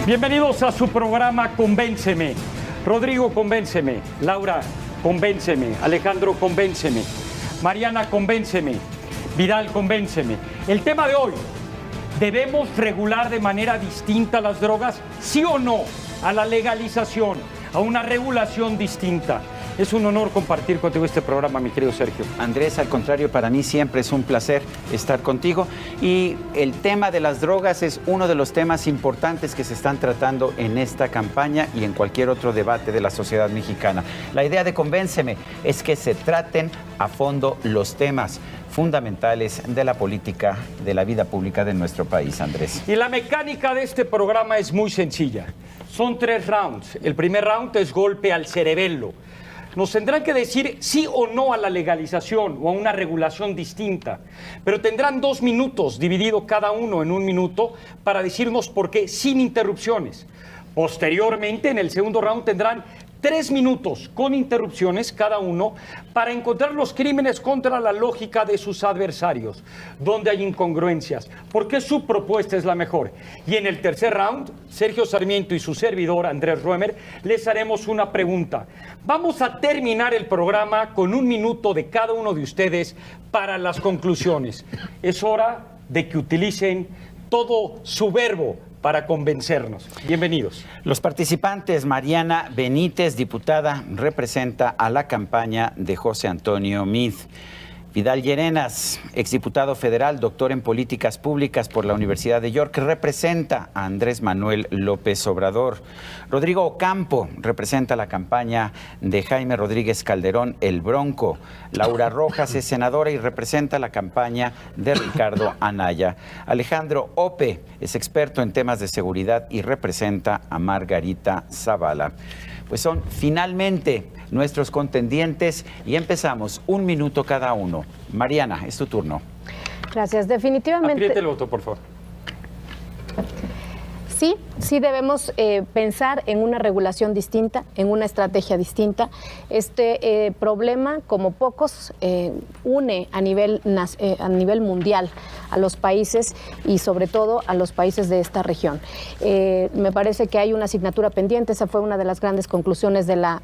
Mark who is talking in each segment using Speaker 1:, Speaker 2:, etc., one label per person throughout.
Speaker 1: Bienvenidos a su programa Convénceme. Rodrigo, convénceme. Laura, convénceme. Alejandro, convénceme. Mariana, convénceme. Vidal, convénceme. El tema de hoy: ¿debemos regular de manera distinta las drogas? ¿Sí o no? A la legalización, a una regulación distinta. Es un honor compartir contigo este programa, mi querido Sergio.
Speaker 2: Andrés, al contrario, para mí siempre es un placer estar contigo. Y el tema de las drogas es uno de los temas importantes que se están tratando en esta campaña y en cualquier otro debate de la sociedad mexicana. La idea de Convénceme es que se traten a fondo los temas fundamentales de la política, de la vida pública de nuestro país, Andrés.
Speaker 1: Y la mecánica de este programa es muy sencilla. Son 3 rounds. El primer round es golpe al cerebelo. Nos tendrán que decir sí o no a la legalización o a una regulación distinta, pero tendrán 2 minutos, dividido cada uno en 1 minuto, para decirnos por qué, sin interrupciones. Posteriormente, en el segundo round, tendrán 3 minutos con interrupciones cada uno para encontrar los crímenes contra la lógica de sus adversarios, donde hay incongruencias, porque su propuesta es la mejor. Y en el tercer round, Sergio Sarmiento y su servidor, Andrés Roemer, les haremos una pregunta. Vamos a terminar el programa con 1 minuto de cada uno de ustedes para las conclusiones. Es hora de que utilicen todo su verbo para convencernos. Bienvenidos.
Speaker 2: Los participantes: Mariana Benítez, diputada, representa a la campaña de José Antonio Meade. Vidal Llerenas, exdiputado federal, doctor en políticas públicas por la Universidad de York, representa a Andrés Manuel López Obrador. Rodrigo Ocampo representa la campaña de Jaime Rodríguez Calderón, el Bronco. Laura Rojas es senadora y representa la campaña de Ricardo Anaya. Alejandro Ope es experto en temas de seguridad y representa a Margarita Zavala. Pues son finalmente nuestros contendientes y empezamos 1 minuto cada uno. Mariana, es tu turno.
Speaker 3: Gracias. Definitivamente.
Speaker 1: Apriete el voto, por favor.
Speaker 3: Sí debemos pensar en una regulación distinta, en una estrategia distinta. Este problema, como pocos, une a nivel mundial a los países y sobre todo a los países de esta región. Me parece que hay una asignatura pendiente. Esa fue una de las grandes conclusiones de la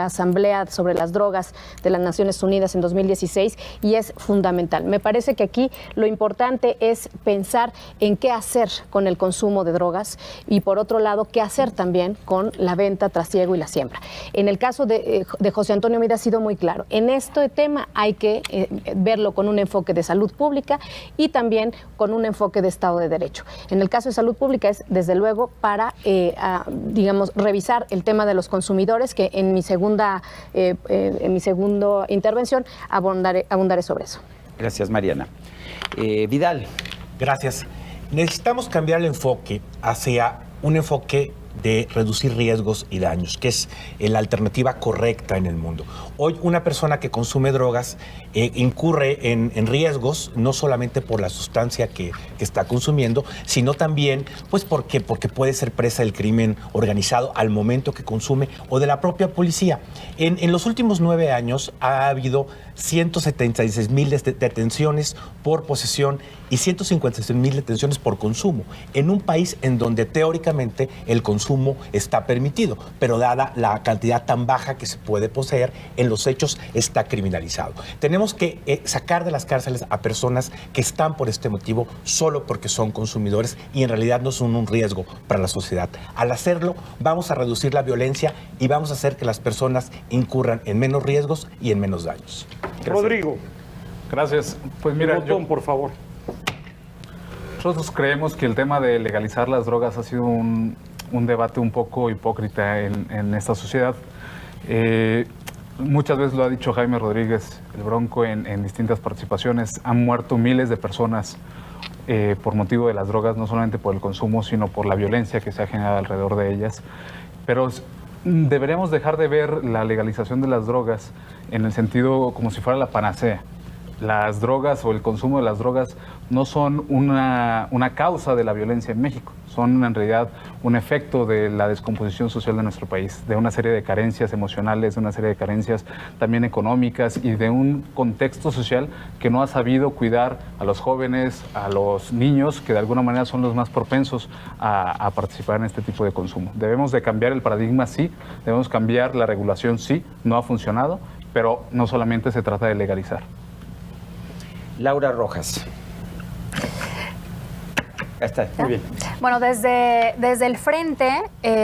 Speaker 3: Asamblea sobre las Drogas de las Naciones Unidas en 2016 y es fundamental. Me parece que aquí lo importante es pensar en qué hacer con el consumo de drogas y, por otro lado, qué hacer también con la venta, trasiego y la siembra. En el caso de José Antonio Meade ha sido muy claro. En este tema hay que verlo con un enfoque de salud pública y también con un enfoque de Estado de Derecho. En el caso de salud pública es, desde luego, para, revisar el tema de los consumidores, que en mi segunda intervención abundaré sobre eso.
Speaker 2: Gracias, Mariana. Vidal.
Speaker 4: Gracias. Necesitamos cambiar el enfoque hacia un enfoque de reducir riesgos y daños, que es la alternativa correcta en el mundo. Hoy una persona que consume drogas incurre en riesgos, no solamente por la sustancia que está consumiendo, sino también pues porque puede ser presa del crimen organizado al momento que consume o de la propia policía. En los últimos 9 años ha habido 176,000 detenciones por posesión y 156,000 detenciones por consumo, en un país en donde teóricamente el consumo está permitido, pero dada la cantidad tan baja que se puede poseer, en los hechos está criminalizado. Tenemos que sacar de las cárceles a personas que están por este motivo solo porque son consumidores y en realidad no son un riesgo para la sociedad. Al hacerlo, vamos a reducir la violencia y vamos a hacer que las personas incurran en menos riesgos y en menos daños.
Speaker 1: Gracias. Rodrigo.
Speaker 5: Gracias. Pues mira,
Speaker 1: botón, por favor.
Speaker 5: Nosotros creemos que el tema de legalizar las drogas ha sido un debate un poco hipócrita en esta sociedad. Muchas veces lo ha dicho Jaime Rodríguez, el Bronco, en distintas participaciones. Han muerto miles de personas por motivo de las drogas, no solamente por el consumo, sino por la violencia que se ha generado alrededor de ellas. Pero deberíamos dejar de ver la legalización de las drogas en el sentido como si fuera la panacea. las drogas o el consumo de las drogas no son una causa de la violencia en México, son en realidad un efecto de la descomposición social de nuestro país, de una serie de carencias emocionales, de una serie de carencias también económicas y de un contexto social que no ha sabido cuidar a los jóvenes, a los niños, que de alguna manera son los más propensos a participar en este tipo de consumo. Debemos de cambiar el paradigma, sí, debemos cambiar la regulación, sí, no ha funcionado, pero no solamente se trata de legalizar.
Speaker 2: Laura Rojas. Ya está, muy bien.
Speaker 6: Bueno, desde el Frente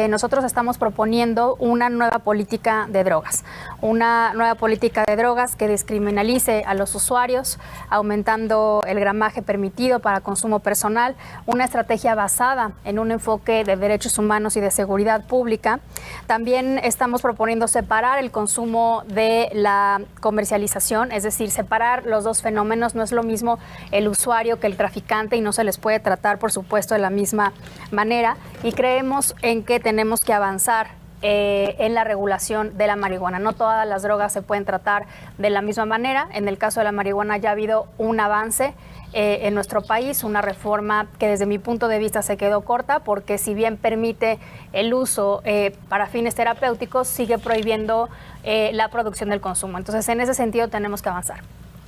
Speaker 6: nosotros estamos proponiendo una nueva política de drogas. Una nueva política de drogas que descriminalice a los usuarios, aumentando el gramaje permitido para consumo personal, una estrategia basada en un enfoque de derechos humanos y de seguridad pública. También estamos proponiendo separar el consumo de la comercialización, es decir, separar los dos fenómenos. No es lo mismo el usuario que el traficante y no se les puede tratar, por supuesto, de la misma manera, y creemos en que tenemos que avanzar en la regulación de la marihuana. No todas las drogas se pueden tratar de la misma manera. En el caso de la marihuana ya ha habido un avance en nuestro país, una reforma que desde mi punto de vista se quedó corta, porque si bien permite el uso para fines terapéuticos, sigue prohibiendo la producción del consumo. Entonces, en ese sentido tenemos que avanzar.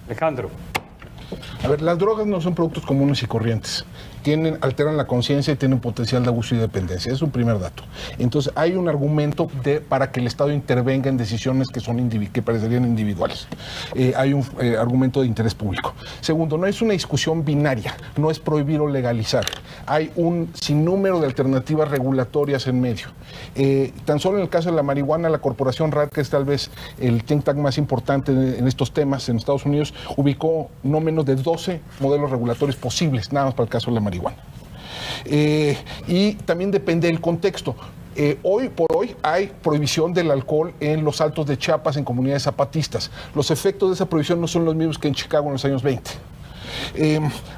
Speaker 1: Alejandro.
Speaker 7: A ver, las drogas no son productos comunes y corrientes. Alteran la conciencia y tienen potencial de abuso y dependencia. Es un primer dato. Entonces, hay un argumento para que el Estado intervenga en decisiones que parecerían individuales. Hay un argumento de interés público. Segundo, no es una discusión binaria, no es prohibir o legalizar. Hay un sinnúmero de alternativas regulatorias en medio. Tan solo en el caso de la marihuana, la corporación RAD, que es tal vez el think tank más importante en estos temas en Estados Unidos, ubicó no menos de 12 modelos regulatorios posibles, nada más para el caso de la marihuana. Y también depende del contexto. Hoy por hoy hay prohibición del alcohol en los Altos de Chiapas, en comunidades zapatistas. Los efectos de esa prohibición no son los mismos que en Chicago en los años 20.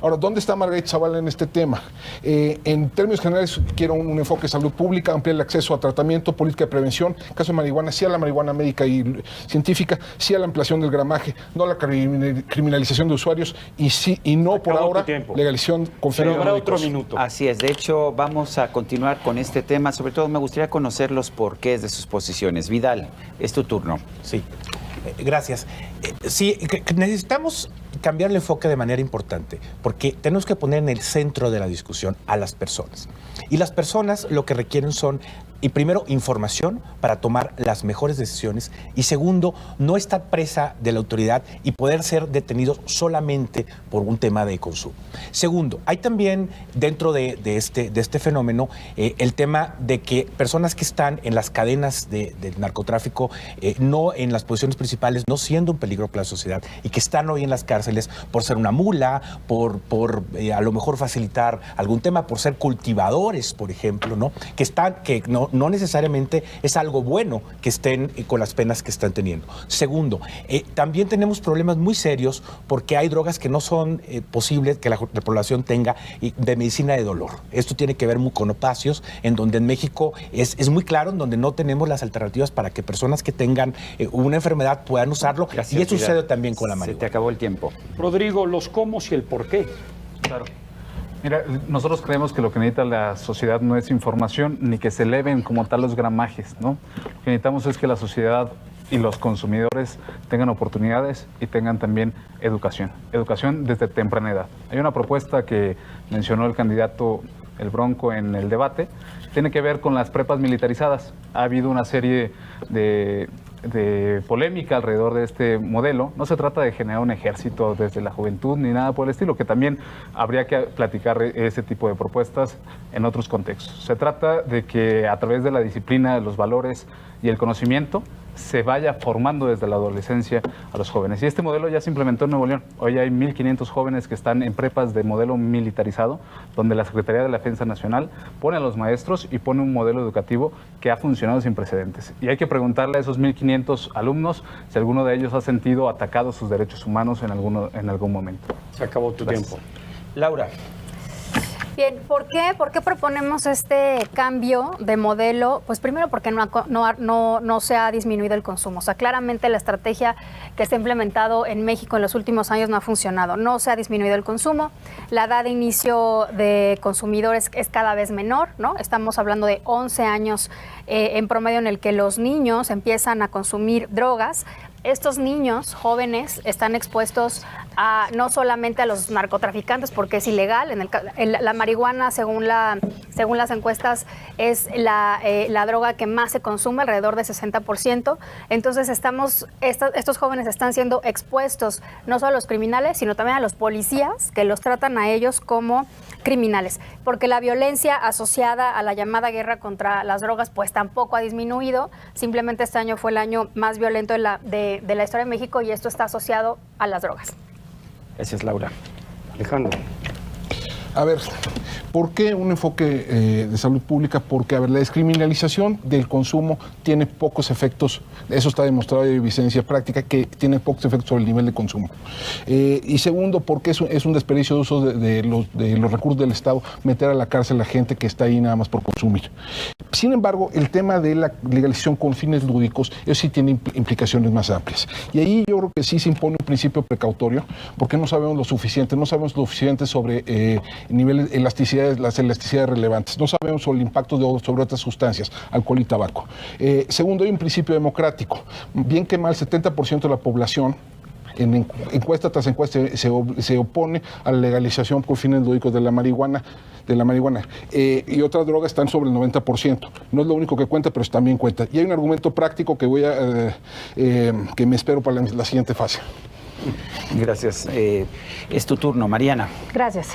Speaker 7: Ahora, ¿dónde está Margarita Zavala en este tema? En términos generales, quiero un enfoque de salud pública, ampliar el acceso a tratamiento, política de prevención. En caso de marihuana, sí a la marihuana médica y científica, sí a la ampliación del gramaje, no a la criminalización de usuarios y no por ahora legalización con
Speaker 1: otro minuto.
Speaker 2: Así es, de hecho vamos a continuar con este tema, sobre todo me gustaría conocer los porqués de sus posiciones. Vidal, es tu turno.
Speaker 4: Sí, gracias. Sí, necesitamos cambiar el enfoque de manera importante, porque tenemos que poner en el centro de la discusión a las personas. Y las personas lo que requieren son, y primero, información para tomar las mejores decisiones, y segundo, no estar presa de la autoridad y poder ser detenidos solamente por un tema de consumo. Segundo, hay también dentro de este fenómeno el tema de que personas que están en las cadenas del narcotráfico, no en las posiciones principales, no siendo un peligro para la sociedad, y que están hoy en las cárceles por ser una mula, por a lo mejor facilitar algún tema, por ser cultivadores, por ejemplo, ¿no? Que no necesariamente es algo bueno que estén con las penas que están teniendo. Segundo, también tenemos problemas muy serios porque hay drogas que no son posibles que la población tenga de medicina de dolor. Esto tiene que ver con opacios, en donde en México es muy claro, en donde no tenemos las alternativas para que personas que tengan una enfermedad puedan usarlo. Gracias, y eso sucede también con la marihuana.
Speaker 2: Se te acabó el tiempo.
Speaker 1: Rodrigo, los cómo y el por qué.
Speaker 5: Claro. Mira, nosotros creemos que lo que necesita la sociedad no es información ni que se eleven como tal los gramajes, ¿no? Lo que necesitamos es que la sociedad y los consumidores tengan oportunidades y tengan también educación desde temprana edad. Hay una propuesta que mencionó el candidato El Bronco en el debate, tiene que ver con las prepas militarizadas. Ha habido una serie de polémica alrededor de este modelo. No se trata de generar un ejército desde la juventud ni nada por el estilo, que también habría que platicar ese tipo de propuestas en otros contextos. Se trata de que a través de la disciplina, de los valores y el conocimiento se vaya formando desde la adolescencia a los jóvenes. Y este modelo ya se implementó en Nuevo León. Hoy hay 1,500 jóvenes que están en prepas de modelo militarizado, donde la Secretaría de la Defensa Nacional pone a los maestros y pone un modelo educativo que ha funcionado sin precedentes. Y hay que preguntarle a esos 1,500 alumnos si alguno de ellos ha sentido atacados sus derechos humanos en algún momento.
Speaker 1: Se acabó tu tiempo.
Speaker 2: Laura.
Speaker 6: Bien, ¿por qué? ¿Por qué proponemos este cambio de modelo? Pues primero porque no se ha disminuido el consumo. O sea, claramente la estrategia que se ha implementado en México en los últimos años no ha funcionado. No se ha disminuido el consumo. La edad de inicio de consumidores es cada vez menor, ¿no? Estamos hablando de 11 años en promedio en el que los niños empiezan a consumir drogas. Estos niños jóvenes están expuestos a no solamente a los narcotraficantes porque es ilegal. La marihuana, según las encuestas, es la droga que más se consume, alrededor de 60%. Entonces estos jóvenes están siendo expuestos no solo a los criminales, sino también a los policías que los tratan a ellos como criminales. Porque la violencia asociada a la llamada guerra contra las drogas pues tampoco ha disminuido. Simplemente este año fue el año más violento de la historia de México y esto está asociado a las drogas.
Speaker 2: Esa es Laura.
Speaker 1: Alejandro.
Speaker 7: A ver, ¿por qué un enfoque de salud pública? Porque, a ver, la descriminalización del consumo tiene pocos efectos, eso está demostrado de evidencia práctica, que tiene pocos efectos sobre el nivel de consumo. Y segundo, porque es un desperdicio de uso de los recursos del Estado meter a la cárcel a la gente que está ahí nada más por consumir. Sin embargo, el tema de la legalización con fines lúdicos, eso sí tiene implicaciones más amplias. Y ahí yo creo que sí se impone un principio precautorio, porque no sabemos lo suficiente sobre niveles, las elasticidades relevantes. No sabemos sobre el impacto sobre otras sustancias, alcohol y tabaco. Segundo, hay un principio democrático. Bien que mal, 70% de la población en encuesta tras encuesta se opone a la legalización con fines lúdicos de la marihuana. Y otras drogas están sobre el 90%. No es lo único que cuenta, pero también cuenta. Y hay un argumento práctico que que me espero para la siguiente fase.
Speaker 2: Gracias. Es tu turno, Mariana.
Speaker 3: Gracias.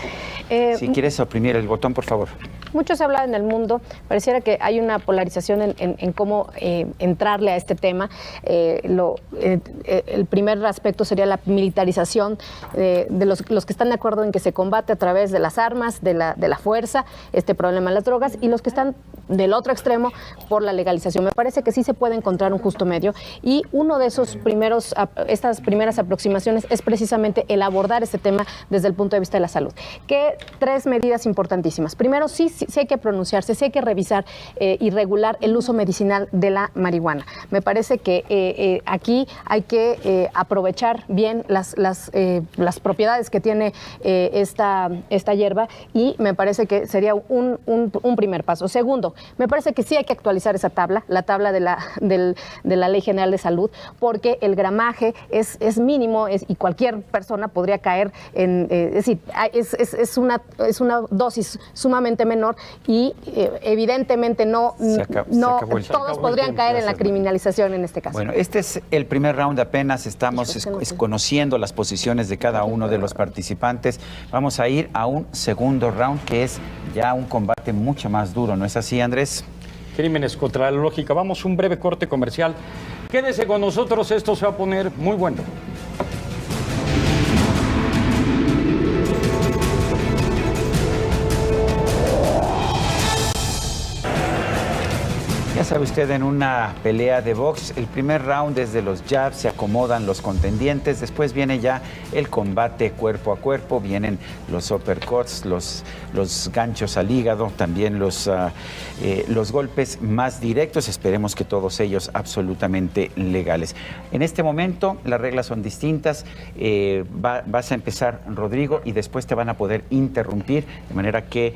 Speaker 2: Si quieres oprimir el botón, por favor.
Speaker 3: Mucho se habla en el mundo, pareciera que hay una polarización en cómo entrarle a este tema. El primer aspecto sería la militarización de los que están de acuerdo en que se combate a través de las armas, de la fuerza, este problema de las drogas, y los que están del otro extremo por la legalización. Me parece que sí se puede encontrar un justo medio, y uno de estas primeras aproximaciones es precisamente el abordar este tema desde el punto de vista de la salud. Que 3 medidas importantísimas. Primero, sí hay que pronunciarse, sí hay que revisar y regular el uso medicinal de la marihuana. Me parece que aquí hay que aprovechar bien las propiedades que tiene esta hierba, y me parece que sería un primer paso. Segundo, me parece que sí hay que actualizar esa tabla, la tabla de la Ley General de Salud, porque el gramaje es mínimo y cualquier persona podría caer en... es decir, es una dosis sumamente menor y evidentemente todos podrían caer en la criminalización en este caso.
Speaker 2: Bueno, este es el primer round, apenas estamos conociendo las posiciones de cada uno de los participantes. Vamos a ir a un segundo round, que es ya un combate mucho más duro, ¿no es así, Andrés?
Speaker 1: Crímenes contra la lógica. Vamos a un breve corte comercial. Quédese con nosotros, esto se va a poner muy bueno.
Speaker 2: Ya sabe usted, en una pelea de box, el primer round es de los jabs, se acomodan los contendientes, después viene ya el combate cuerpo a cuerpo, vienen los uppercuts, los ganchos al hígado, también los golpes más directos, esperemos que todos ellos absolutamente legales. En este momento las reglas son distintas, vas a empezar, Rodrigo, y después te van a poder interrumpir, de manera que...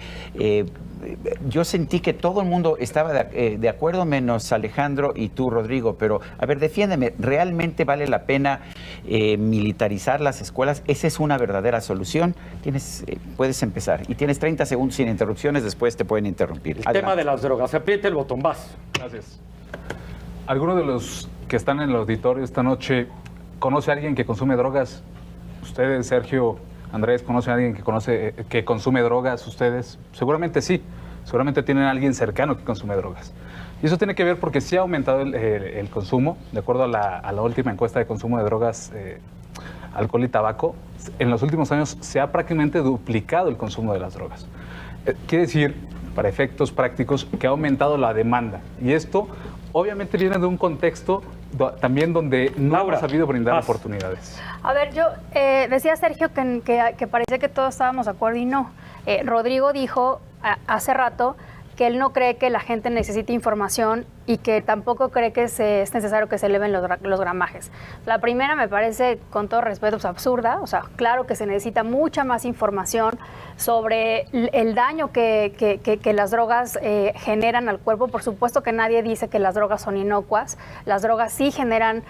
Speaker 2: yo sentí que todo el mundo estaba de acuerdo, menos Alejandro y tú, Rodrigo, pero a ver, defiéndeme, ¿realmente vale la pena militarizar las escuelas? ¿Esa es una verdadera solución? Puedes empezar y tienes 30 segundos sin interrupciones, después te pueden interrumpir.
Speaker 1: El tema de las drogas, apriete el botón, vas.
Speaker 5: Gracias. ¿Alguno de los que están en el auditorio esta noche conoce a alguien que consume drogas? Ustedes, Sergio, Andrés, ¿conocen a alguien que consume drogas ustedes? Seguramente sí. Seguramente tienen a alguien cercano que consume drogas. Y eso tiene que ver porque sí ha aumentado el consumo. De acuerdo a la última encuesta de consumo de drogas, alcohol y tabaco, en los últimos años se ha prácticamente duplicado el consumo de las drogas. Quiere decir, para efectos prácticos, que ha aumentado la demanda. Y esto obviamente viene de un contexto también donde no
Speaker 1: Laura,
Speaker 5: hemos sabido brindar
Speaker 1: vas.
Speaker 5: oportunidades.
Speaker 6: A ver, yo decía Sergio que parecía que todos estábamos de acuerdo y no. Rodrigo dijo hace rato que él no cree que la gente necesite información y que tampoco cree que es necesario que se eleven los gramajes. La primera me parece, con todo respeto, absurda. O sea, claro que se necesita mucha más información sobre el daño que las drogas generan al cuerpo. Por supuesto que nadie dice que las drogas son inocuas. Las drogas sí generan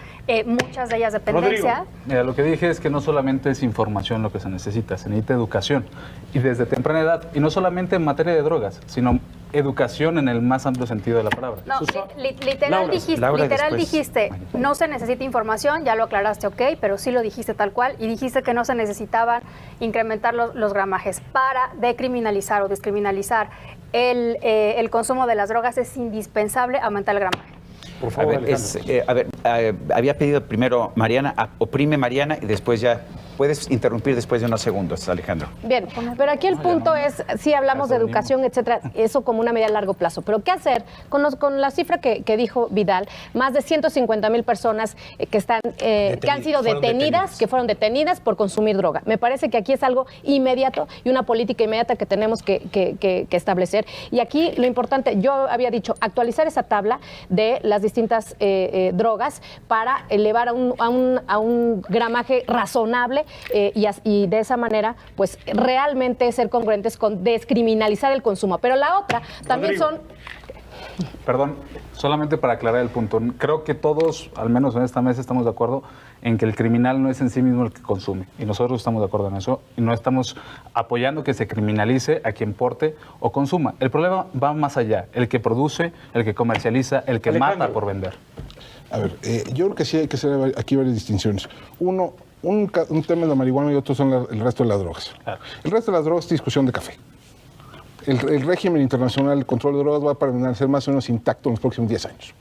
Speaker 6: muchas de ellas dependencia.
Speaker 1: Rodrigo.
Speaker 5: Mira, lo que dije es que no solamente es información lo que se necesita educación. Y desde temprana edad. Y no solamente en materia de drogas, sino educación en el más amplio sentido de la palabra.
Speaker 6: No, literal
Speaker 2: Laura,
Speaker 6: dijiste, no se necesita información, ya lo aclaraste, ok, pero sí lo dijiste tal cual, y dijiste que no se necesitaban incrementar los gramajes. Para decriminalizar o descriminalizar el consumo de las drogas es indispensable aumentar el gramaje.
Speaker 1: Por
Speaker 2: A
Speaker 1: favor,
Speaker 2: ver, había pedido primero Mariana, oprime Mariana y después ya puedes interrumpir después de unos segundos, Alejandro.
Speaker 3: Bien, pero aquí el punto es, sí hablamos de educación, etcétera, eso como una medida a largo plazo, pero ¿qué hacer con la cifra que dijo Vidal? Más de 150,000 personas que han sido detenidas, que fueron detenidas por consumir droga. Me parece que aquí es algo inmediato y una política inmediata que tenemos que establecer. Y aquí lo importante, yo había dicho, actualizar esa tabla de las distintas drogas para elevar a un gramaje razonable y de esa manera, pues realmente ser congruentes con descriminalizar el consumo. Pero la otra también
Speaker 1: Rodrigo.
Speaker 5: Perdón, solamente para aclarar el punto. Creo que todos, al menos en esta mesa, estamos de acuerdo en que el criminal no es en sí mismo el que consume. Y nosotros estamos de acuerdo en eso. Y no estamos apoyando que se criminalice a quien porte o consuma. El problema va más allá. El que produce, el que comercializa, el que
Speaker 1: Alejandro.
Speaker 5: mata por vender.
Speaker 7: A ver, yo creo que sí hay que hacer aquí varias distinciones. Uno, un tema es la marihuana y otro son el resto de las drogas.
Speaker 5: Claro.
Speaker 7: El resto de las drogas es discusión de café. El régimen internacional, el control de drogas va a permanecer más o menos intacto en los próximos 10 años.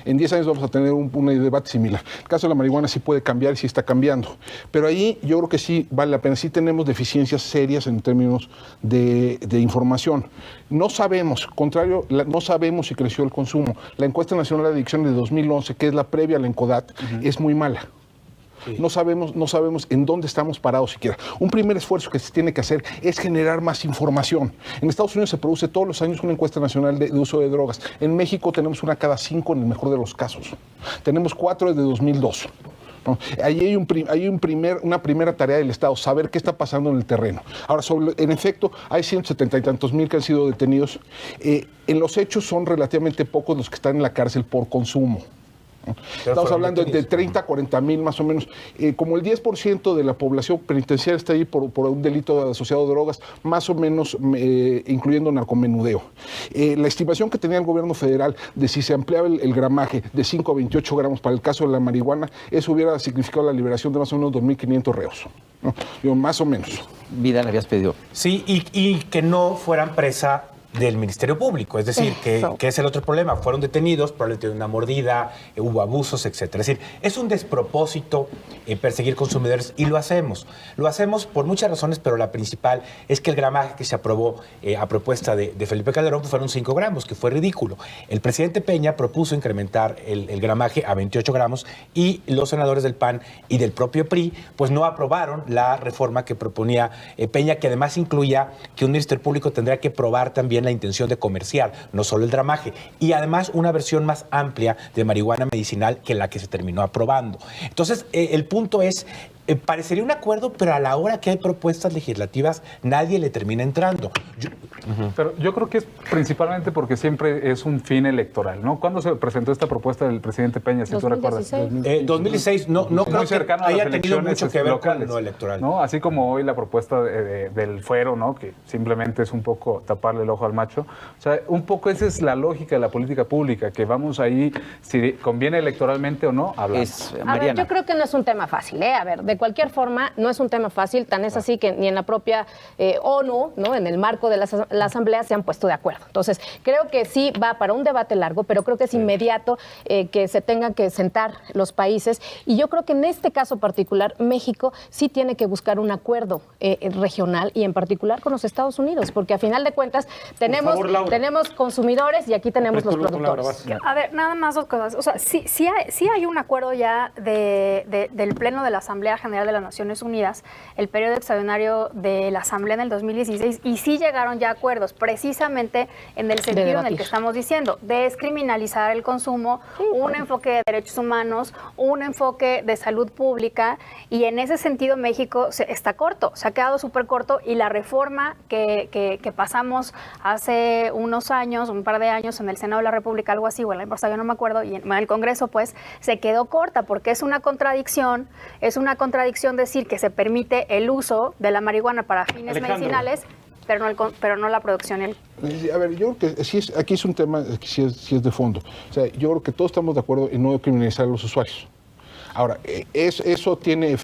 Speaker 7: En 10 años vamos a tener un debate similar. El caso de la marihuana sí puede cambiar y sí está cambiando. Pero ahí yo creo que sí vale la pena. Sí tenemos deficiencias serias en términos de información. No sabemos, no sabemos si creció el consumo. La encuesta nacional de adicción de 2011, que es la previa a la ENCODAT, es muy mala. Sí. No sabemos en dónde estamos parados siquiera. Un primer esfuerzo que se tiene que hacer es generar más información. En Estados Unidos se produce todos los años una encuesta nacional de uso de drogas. En México tenemos una cada 5 en el mejor de los casos. Tenemos 4 desde 2002. ¿No? Ahí hay una primera tarea del Estado, saber qué está pasando en el terreno. Ahora, en efecto, hay 170 y tantos mil que han sido detenidos. En los hechos son relativamente pocos los que están en la cárcel por consumo. Estamos hablando de 30 a 40 mil más o menos. Como el 10% de la población penitenciaria está ahí por un delito asociado a drogas, más o menos incluyendo narcomenudeo. La estimación que tenía el gobierno federal de si se ampliaba el gramaje de 5 a 28 gramos para el caso de la marihuana, eso hubiera significado la liberación de más o menos 2.500 reos. ¿No? Digo, más o menos.
Speaker 2: Vidal, habías pedido.
Speaker 4: Sí, y que no fueran presa del Ministerio Público, es decir, que es el otro problema. Fueron detenidos, probablemente de una mordida, hubo abusos, etcétera. Es decir, es un despropósito perseguir consumidores y lo hacemos. Lo hacemos por muchas razones, pero la principal es que el gramaje que se aprobó a propuesta de Felipe Calderón fueron 5 gramos, que fue ridículo. El presidente Peña propuso incrementar el gramaje a 28 gramos y los senadores del PAN y del propio PRI pues no aprobaron la reforma que proponía Peña, que además incluía que un Ministerio Público tendría que probar también la intención de comerciar, no solo el gramaje, y además una versión más amplia de marihuana medicinal que la que se terminó aprobando. Entonces, el punto es, parecería un acuerdo, pero a la hora que hay propuestas legislativas, nadie le termina entrando.
Speaker 5: Pero yo creo que es principalmente porque siempre es un fin electoral, ¿no? ¿Cuándo se presentó esta propuesta del presidente Peña, si tú recuerdas?
Speaker 4: 2016, no creo que haya tenido mucho que ver con lo electoral.
Speaker 5: ¿No? Así como hoy la propuesta del fuero, ¿no? Que simplemente es un poco taparle el ojo al macho. O sea, un poco esa es la lógica de la política pública, que vamos ahí, si conviene electoralmente o no, hablar.
Speaker 3: A ver, yo creo que no es un tema fácil, ¿eh? A ver, de cualquier forma, no es un tema fácil, tan es así que ni en la propia ONU, ¿no? En el marco de la Asamblea se han puesto de acuerdo. Entonces, creo que sí va para un debate largo, pero creo que es inmediato que se tengan que sentar los países. Y yo creo que en este caso particular, México sí tiene que buscar un acuerdo regional y en particular con los Estados Unidos, porque a final de cuentas tenemos consumidores y aquí tenemos los productores.
Speaker 6: A ver, nada más dos cosas. O sea, sí hay un acuerdo ya del Pleno de la Asamblea General de las Naciones Unidas, el periodo extraordinario de la Asamblea en el 2016, y sí llegaron ya acuerdos, precisamente en el sentido en el que estamos diciendo, descriminalizar el consumo, un enfoque de derechos humanos, un enfoque de salud pública, y en ese sentido México está corto, se ha quedado súper corto, y la reforma que pasamos hace unos años, un par de años, en el Senado de la República, algo así, o en la empresa, yo no me acuerdo, y en el Congreso, pues, se quedó corta, porque es una contradicción decir que se permite el uso de la marihuana para fines medicinales, pero no la producción.
Speaker 7: A ver, yo creo que aquí es un tema que sí es de fondo. O sea, yo creo que todos estamos de acuerdo en no criminalizar a los usuarios. Ahora, eso tiene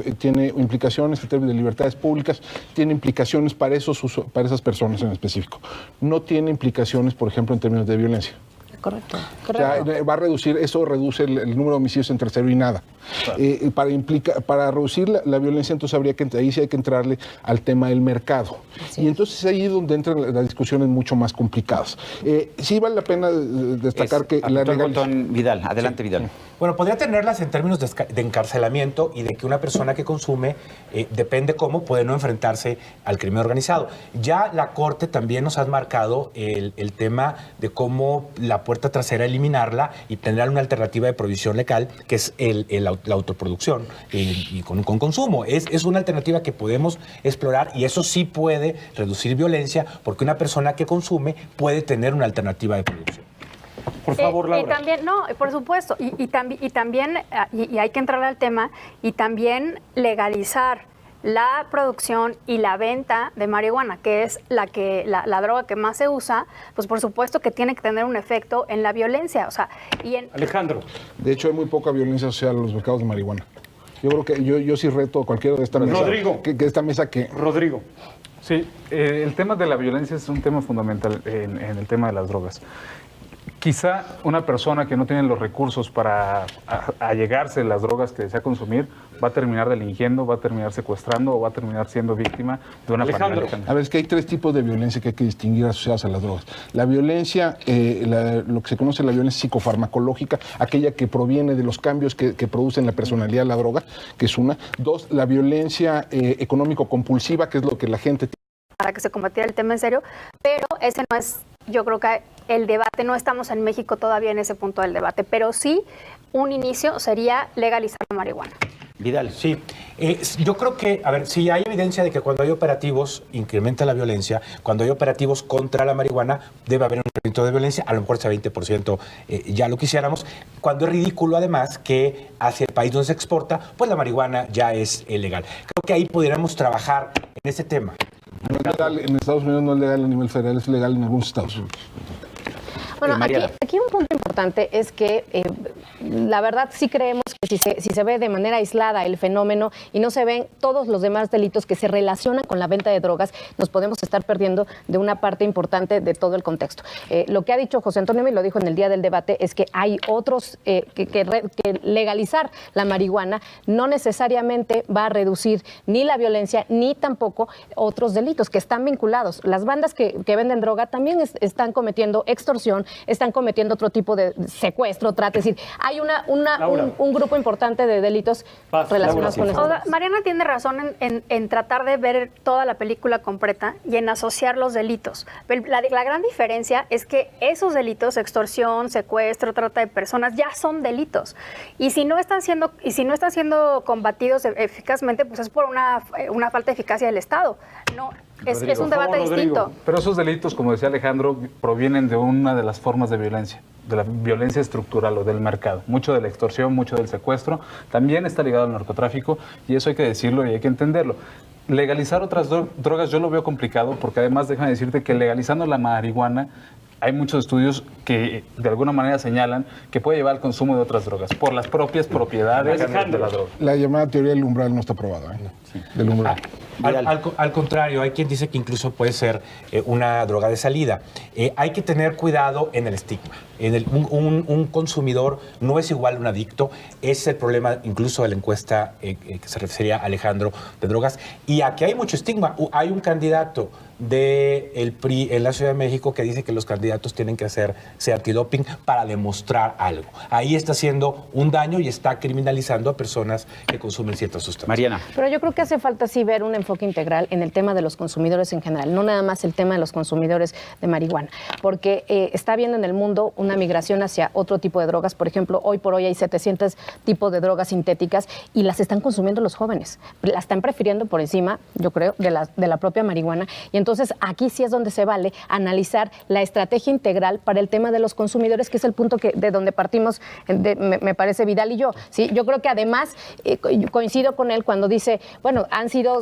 Speaker 7: implicaciones en términos de libertades públicas, tiene implicaciones para esas personas en específico. No tiene implicaciones, por ejemplo, en términos de violencia.
Speaker 3: Correcto.
Speaker 7: O sea, eso reduce el número de homicidios en tercero y nada. Claro. Para reducir la violencia, entonces ahí sí hay que entrarle al tema del mercado. Y entonces ahí es donde entran las discusiones mucho más complicadas. Sí vale la pena destacar que la
Speaker 2: legalización... Vidal, adelante, sí. Vidal.
Speaker 4: Bueno, podría tenerlas en términos de encarcelamiento y de que una persona que consume, depende cómo, puede no enfrentarse al crimen organizado. Ya la Corte también nos ha marcado el tema de cómo la puerta trasera eliminarla y tener una alternativa de prohibición legal, que es la autoproducción y con consumo. Es una alternativa que podemos explorar y eso sí puede reducir violencia porque una persona que consume puede tener una alternativa de producción.
Speaker 1: Por favor, Laura.
Speaker 6: Y también, no, por supuesto, y también hay que entrar al tema, y también legalizar la producción y la venta de marihuana, que es la droga que más se usa, pues por supuesto que tiene que tener un efecto en la violencia. O sea,
Speaker 1: Alejandro.
Speaker 7: De hecho, hay muy poca violencia social en los mercados de marihuana. Yo creo que yo sí reto a cualquiera de esta mesa.
Speaker 1: Rodrigo.
Speaker 7: Rodrigo.
Speaker 5: Sí, el tema de la violencia es un tema fundamental en el tema de las drogas. Quizá una persona que no tiene los recursos para allegarse las drogas que desea consumir va a terminar delinquiendo, va a terminar secuestrando o va a terminar siendo víctima de una pandemia.
Speaker 7: A ver, es que hay tres tipos de violencia que hay que distinguir asociadas a las drogas. La violencia, lo que se conoce la violencia psicofarmacológica, aquella que proviene de los cambios que produce en la personalidad la droga, que es una. Dos, la violencia económico-compulsiva, que es lo que la gente tiene.
Speaker 6: Para que se combatiera el tema en serio, pero ese no es, yo creo que el debate, no estamos en México todavía en ese punto del debate, pero sí un inicio sería legalizar la marihuana.
Speaker 2: Vidal.
Speaker 4: Sí, yo creo que, a ver, si hay evidencia de que cuando hay operativos incrementa la violencia, cuando hay operativos contra la marihuana debe haber un incremento de violencia, a lo mejor ese 20% ya lo quisiéramos, cuando es ridículo además que hacia el país donde se exporta, pues la marihuana ya es ilegal. Creo que ahí pudiéramos trabajar en ese tema.
Speaker 7: No es legal, en Estados Unidos no es legal a nivel federal, es legal en algunos estados.
Speaker 3: Bueno, aquí un punto importante es que la verdad sí creemos que si se ve de manera aislada el fenómeno y no se ven todos los demás delitos que se relacionan con la venta de drogas, nos podemos estar perdiendo de una parte importante de todo el contexto. Lo que ha dicho José Antonio y lo dijo en el día del debate es que hay otros que legalizar la marihuana no necesariamente va a reducir ni la violencia ni tampoco otros delitos que están vinculados. Las bandas que venden droga también están cometiendo extorsión, están cometiendo otro tipo de secuestro, trata, es decir, hay un grupo importante de delitos relacionados con eso.
Speaker 6: Mariana tiene razón en tratar de ver toda la película completa y en asociar los delitos. La gran diferencia es que esos delitos, extorsión, secuestro, trata de personas, ya son delitos. Y si no están siendo combatidos eficazmente, pues es por una falta de eficacia del Estado. No, es un debate distinto.
Speaker 5: Pero esos delitos, como decía Alejandro, provienen de una de las formas de violencia, de la violencia estructural o del mercado. Mucho de la extorsión, mucho del secuestro, también está ligado al narcotráfico y eso hay que decirlo y hay que entenderlo. Legalizar otras drogas yo lo veo complicado porque además déjame decirte que legalizando la marihuana hay muchos estudios que de alguna manera señalan que puede llevar al consumo de otras drogas por las propias propiedades de la droga.
Speaker 7: La llamada teoría del umbral no está probada, ¿eh? Sí. Del umbral.
Speaker 4: Al contrario, hay quien dice que incluso puede ser una droga de salida. Hay que tener cuidado en el estigma. Un consumidor no es igual a un adicto. Ese es el problema incluso de la encuesta que se refería a Alejandro de drogas. Y aquí hay mucho estigma. Hay un candidato del PRI en la Ciudad de México que dice que los candidatos tienen que hacerse antidoping para demostrar algo. Ahí está haciendo un daño y está criminalizando a personas que consumen ciertas sustancias.
Speaker 2: Mariana.
Speaker 3: Pero yo creo que hace falta sí ver un enfoque integral en el tema de los consumidores en general, no nada más el tema de los consumidores de marihuana, porque está habiendo en el mundo una migración hacia otro tipo de drogas. Por ejemplo, hoy por hoy hay 700 tipos de drogas sintéticas y las están consumiendo los jóvenes. Las están prefiriendo por encima, yo creo, de la propia marihuana. Y entonces aquí sí es donde se vale analizar la estrategia integral para el tema de los consumidores, que es el punto de donde partimos, me parece, Vidal y yo. ¿Sí? Yo creo que además coincido con él cuando dice, bueno, han sido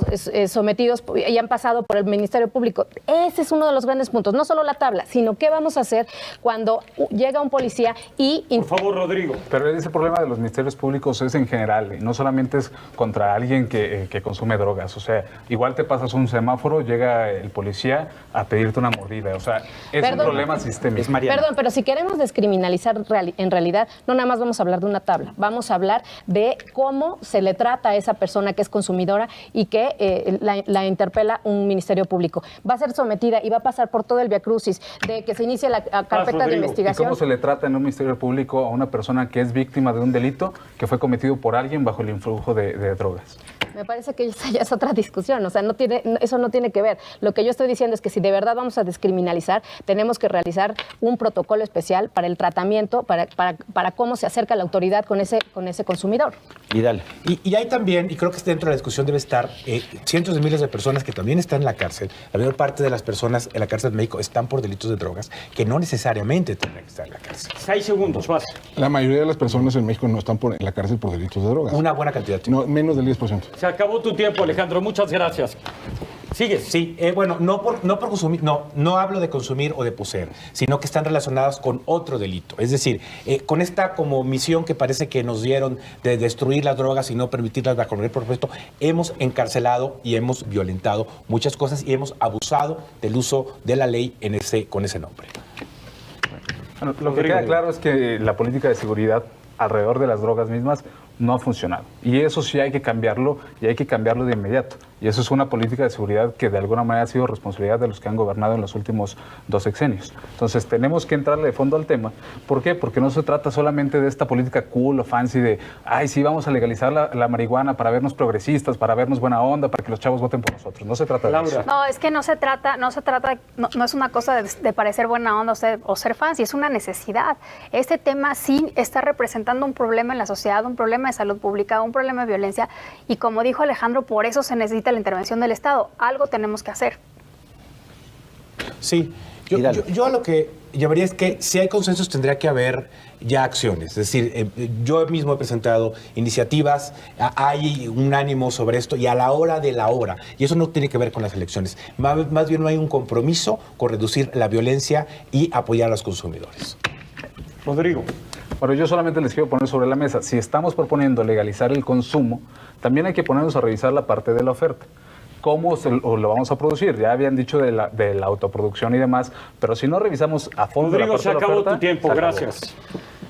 Speaker 3: sometidos y han pasado por el Ministerio Público. Ese es uno de los grandes puntos, no solo la tabla, sino qué vamos a hacer cuando llega un policía y...
Speaker 1: Por favor, Rodrigo.
Speaker 5: Pero ese problema de los ministerios públicos es en general, no solamente es contra alguien que consume drogas. O sea, igual te pasas un semáforo, llega el policía a pedirte una mordida. O sea, es un problema sistémico.
Speaker 3: Perdón, pero si queremos descriminalizar en realidad, no nada más vamos a hablar de una tabla, vamos a hablar de cómo se le trata a esa persona que es consumidora y que la interpela un ministerio público. Va a ser sometida y va a pasar por todo el viacrucis de que se inicie la carpeta de investigación.
Speaker 5: ¿Y cómo se le trata en un ministerio público a una persona que es víctima de un delito que fue cometido por alguien bajo el influjo de drogas?
Speaker 3: Me parece que esa ya es otra discusión, o sea, eso no tiene que ver. Lo que yo estoy diciendo es que si de verdad vamos a descriminalizar, tenemos que realizar un protocolo especial para el tratamiento, para cómo se acerca la autoridad con ese consumidor.
Speaker 2: Vidal.
Speaker 4: Y hay también, y creo que dentro de la discusión debe estar, cientos de miles de personas que también están en la cárcel. La mayor parte de las personas en la cárcel de México están por delitos de drogas, que no necesariamente tendrán que estar en la cárcel.
Speaker 1: 6 segundos, vas.
Speaker 7: La mayoría de las personas en México no están en la cárcel por delitos de drogas.
Speaker 4: Una buena cantidad.
Speaker 7: No, menos del 10%.
Speaker 1: Se acabó tu tiempo, Alejandro. Muchas gracias. ¿Sigues?
Speaker 4: Sí, bueno, no por consumir, no hablo de consumir o de poseer, sino que están relacionadas con otro delito. Es decir, con esta como misión que parece que nos dieron de destruir las drogas y no permitirlas bajo el propósito, hemos encarcelado y hemos violentado muchas cosas y hemos abusado del uso de la ley con ese nombre.
Speaker 5: Bueno, lo que queda claro es que la política de seguridad alrededor de las drogas mismas no ha funcionado. Y eso sí hay que cambiarlo, y hay que cambiarlo de inmediato. Y eso es una política de seguridad que de alguna manera ha sido responsabilidad de los que han gobernado en los últimos 2 sexenios. Entonces tenemos que entrarle de fondo al tema. ¿Por qué? Porque no se trata solamente de esta política cool o fancy de, ay, sí, vamos a legalizar la marihuana para vernos progresistas, para vernos buena onda, para que los chavos voten por nosotros. No se trata de eso.
Speaker 6: No, es que no es una cosa de parecer buena onda o ser fancy, es una necesidad. Este tema sí está representando un problema en la sociedad, un problema de salud pública, un problema de violencia, y como dijo Alejandro, por eso se necesita la intervención del Estado. Algo tenemos que hacer.
Speaker 4: Sí, yo lo que llamaría es que si hay consensos tendría que haber ya acciones. Es decir, yo mismo he presentado iniciativas, hay un ánimo sobre esto y a la hora de la hora, y eso no tiene que ver con las elecciones, más bien no hay un compromiso con reducir la violencia y apoyar a los consumidores.
Speaker 1: Rodrigo.
Speaker 5: Bueno, yo solamente les quiero poner sobre la mesa, si estamos proponiendo legalizar el consumo, también hay que ponernos a revisar la parte de la oferta. ¿Cómo lo vamos a producir? Ya habían dicho de la autoproducción y demás, pero si no revisamos a fondo
Speaker 1: Rodrigo,
Speaker 5: la parte
Speaker 1: se
Speaker 5: de la
Speaker 1: acabó
Speaker 5: oferta,
Speaker 1: tu tiempo, gracias.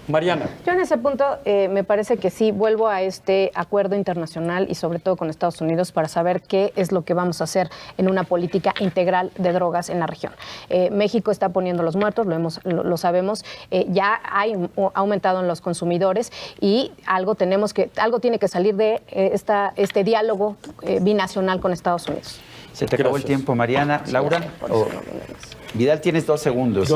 Speaker 1: Mariana.
Speaker 3: Yo en ese punto me parece que sí, vuelvo a este acuerdo internacional y sobre todo con Estados Unidos para saber qué es lo que vamos a hacer en una política integral de drogas en la región. México está poniendo los muertos, lo sabemos, ya ha aumentado en los consumidores y algo tiene que salir de este diálogo binacional con Estados Unidos.
Speaker 2: Se te acabó el tiempo, Mariana. Laura. Vidal, tienes 2 segundos.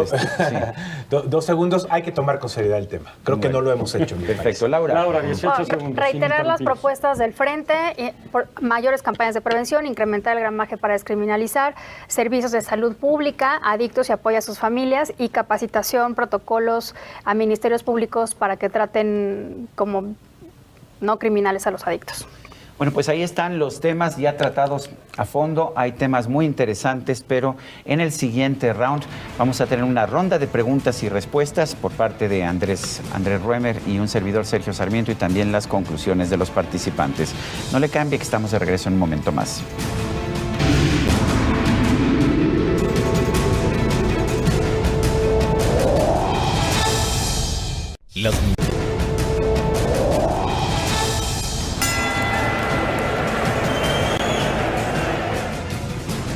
Speaker 4: 2 segundos, hay que tomar con seriedad el tema. Creo que no lo hemos hecho.
Speaker 2: Perfecto, Laura.
Speaker 1: Laura, 18 segundos.
Speaker 6: Reiterar las propuestas del Frente, mayores campañas de prevención, incrementar el gramaje para descriminalizar, servicios de salud pública, adictos y apoyo a sus familias y capacitación, protocolos a ministerios públicos para que traten como no criminales a los adictos.
Speaker 2: Bueno, pues ahí están los temas ya tratados a fondo. Hay temas muy interesantes, pero en el siguiente round vamos a tener una ronda de preguntas y respuestas por parte de Andrés Ruemer y un servidor, Sergio Sarmiento, y también las conclusiones de los participantes. No le cambie, que estamos de regreso en un momento más.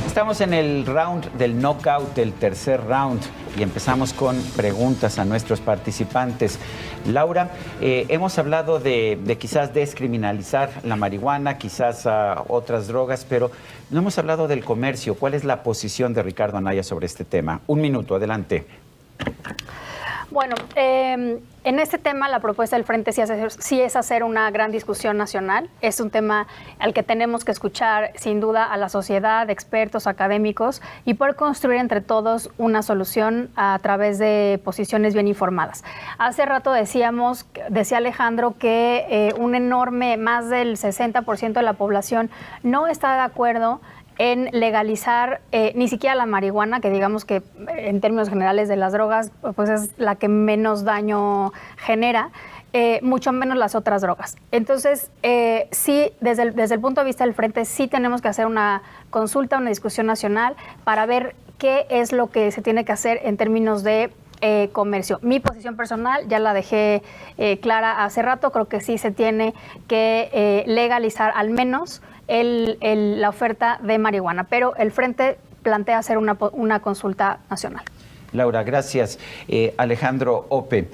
Speaker 2: Estamos en el round del knockout, el tercer round, y empezamos con preguntas a nuestros participantes. Laura, hemos hablado de quizás descriminalizar la marihuana, quizás otras drogas, pero no hemos hablado del comercio. ¿Cuál es la posición de Ricardo Anaya sobre este tema? Un minuto, adelante.
Speaker 6: Bueno, en este tema la propuesta del Frente sí es hacer una gran discusión nacional. Es un tema al que tenemos que escuchar sin duda a la sociedad, expertos, académicos, y poder construir entre todos una solución a través de posiciones bien informadas. Hace rato decía Alejandro que un enorme, más del 60% de la población no está de acuerdo en legalizar ni siquiera la marihuana, que digamos que en términos generales de las drogas pues es la que menos daño genera, mucho menos las otras drogas. Entonces, sí, desde el punto de vista del Frente, sí tenemos que hacer una consulta, una discusión nacional para ver qué es lo que se tiene que hacer en términos de comercio. Mi posición personal ya la dejé clara hace rato. Creo que sí se tiene que legalizar al menos la oferta de marihuana, pero el Frente plantea hacer una consulta nacional.
Speaker 2: Laura, gracias. Alejandro Ope,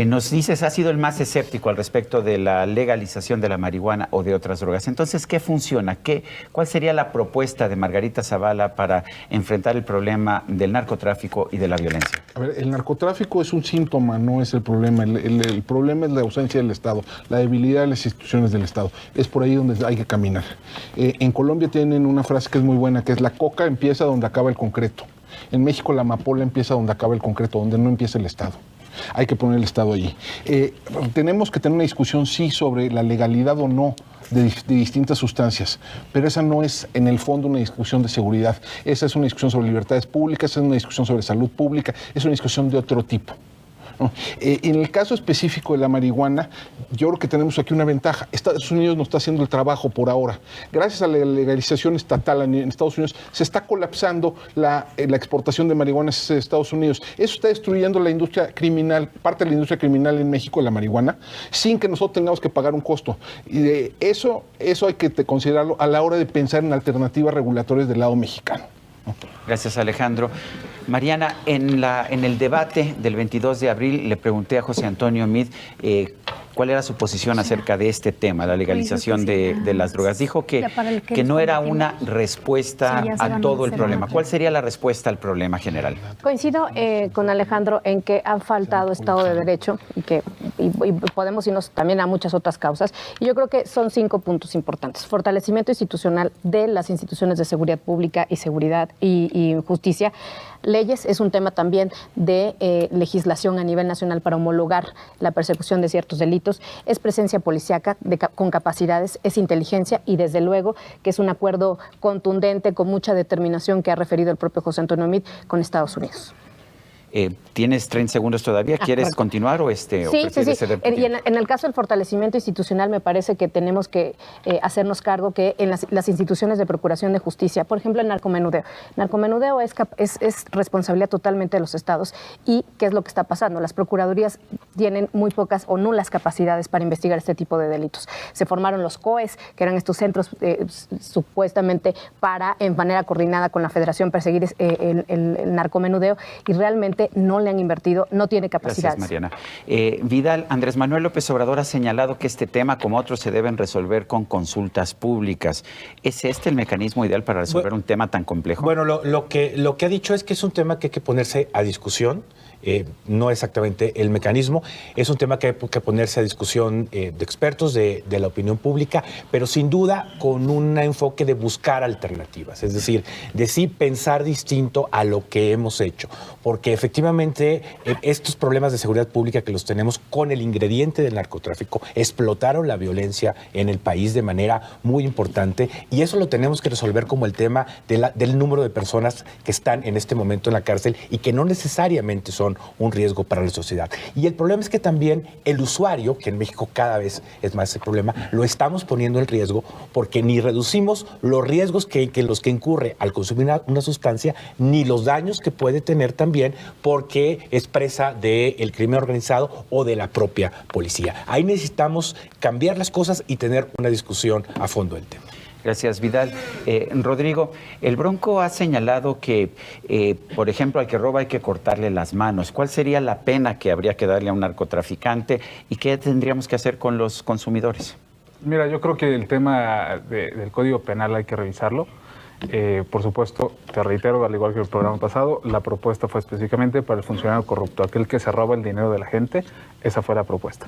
Speaker 2: nos dices, has sido el más escéptico al respecto de la legalización de la marihuana o de otras drogas. Entonces, ¿qué funciona? ¿Cuál sería la propuesta de Margarita Zavala para enfrentar el problema del narcotráfico y de la violencia?
Speaker 7: A ver, el narcotráfico es un síntoma, no es el problema. El problema es la ausencia del Estado, la debilidad de las instituciones del Estado. Es por ahí donde hay que caminar. En Colombia tienen una frase que es muy buena, que es: la coca empieza donde acaba el concreto. En México la amapola empieza donde acaba el concreto, donde no empieza el Estado. Hay que poner el Estado allí. Tenemos que tener una discusión, sí, sobre la legalidad o no de distintas sustancias, pero esa no es en el fondo una discusión de seguridad. Esa es una discusión sobre libertades públicas, es una discusión sobre salud pública, es una discusión de otro tipo. ¿No? En el caso específico de la marihuana, yo creo que tenemos aquí una ventaja. Estados Unidos no está haciendo el trabajo por ahora. Gracias a la legalización estatal en Estados Unidos, se está colapsando la exportación de marihuana a Estados Unidos. Eso está destruyendo la industria criminal, parte de la industria criminal en México, de la marihuana, sin que nosotros tengamos que pagar un costo. Y eso hay que considerarlo a la hora de pensar en alternativas regulatorias del lado mexicano.
Speaker 2: Gracias, Alejandro. Mariana, en el debate del 22 de abril le pregunté a José Antonio Meade cuál era su posición acerca de este tema, la legalización de las drogas. Dijo que no era una respuesta a todo el problema. ¿Cuál sería la respuesta al problema general?
Speaker 3: Coincido con Alejandro en que ha faltado Estado de Derecho y podemos irnos también a muchas otras causas. Y yo creo que son 5 puntos importantes. Fortalecimiento institucional de las instituciones de seguridad pública y seguridad y justicia. Leyes es un tema también de legislación a nivel nacional para homologar la persecución de ciertos delitos. Es presencia policíaca con capacidades, es inteligencia y desde luego que es un acuerdo contundente con mucha determinación que ha referido el propio José Antonio Meade con Estados Unidos.
Speaker 2: ¿Tienes 30 segundos todavía? ¿Quieres continuar o
Speaker 3: Sí.
Speaker 2: Y
Speaker 3: en el caso del fortalecimiento institucional me parece que tenemos que hacernos cargo que en las instituciones de procuración de justicia, por ejemplo, el narcomenudeo es responsabilidad totalmente de los estados. ¿Y qué es lo que está pasando? Las procuradurías tienen muy pocas o nulas capacidades para investigar este tipo de delitos. Se formaron los COEs, que eran estos centros supuestamente para, en manera coordinada con la Federación, perseguir el narcomenudeo, y realmente no le han invertido, no tiene capacidades.
Speaker 2: Gracias, Mariana. Vidal, Andrés Manuel López Obrador ha señalado que este tema, como otros, se deben resolver con consultas públicas. ¿Es este el mecanismo ideal para resolver un tema tan complejo?
Speaker 4: Bueno, lo que ha dicho es que es un tema que hay que ponerse a discusión. No exactamente el mecanismo. consumo. Es un tema que hay que ponerse a discusión de expertos, de la opinión pública, pero sin duda con un enfoque de buscar alternativas, es decir, de sí pensar distinto a lo que hemos hecho, porque efectivamente estos problemas de seguridad pública que los tenemos con el ingrediente del narcotráfico explotaron la violencia en el país de manera muy importante, y eso lo tenemos que resolver como el tema del número de personas que están en este momento en la cárcel y que no necesariamente son un riesgo para la sociedad. Y el problema es que también el usuario, que en México cada vez es más ese problema, lo estamos poniendo en riesgo porque ni reducimos los riesgos que los que incurre al consumir una sustancia, ni los daños que puede tener también porque es presa del crimen organizado o de la propia policía. Ahí necesitamos cambiar las cosas y tener una discusión a fondo del tema.
Speaker 2: Gracias, Vidal. Rodrigo, el Bronco ha señalado que, por ejemplo, al que roba hay que cortarle las manos. ¿Cuál sería la pena que habría que darle a un narcotraficante y qué tendríamos que hacer con los consumidores?
Speaker 5: Mira, yo creo que el tema del Código Penal hay que revisarlo. Por supuesto, te reitero, al igual que el programa pasado, la propuesta fue específicamente para el funcionario corrupto, aquel que se roba el dinero de la gente. Esa fue la propuesta.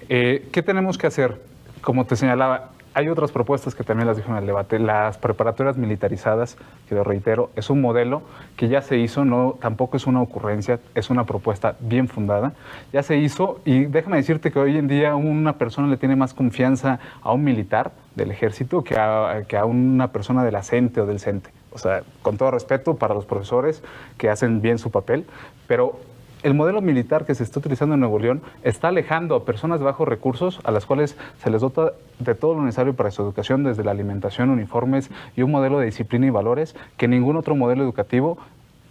Speaker 5: ¿Qué tenemos que hacer? Como te señalaba, hay otras propuestas que también las dijo en el debate. Las preparatorias militarizadas, que lo reitero, es un modelo que ya se hizo, tampoco es una ocurrencia, es una propuesta bien fundada. Ya se hizo y déjame decirte que hoy en día una persona le tiene más confianza a un militar del ejército que a una persona de la CENTE o del CENTE. O sea, con todo respeto para los profesores que hacen bien su papel, pero el modelo militar que se está utilizando en Nuevo León está alejando a personas de bajos recursos a las cuales se les dota de todo lo necesario para su educación, desde la alimentación, uniformes y un modelo de disciplina y valores que ningún otro modelo educativo,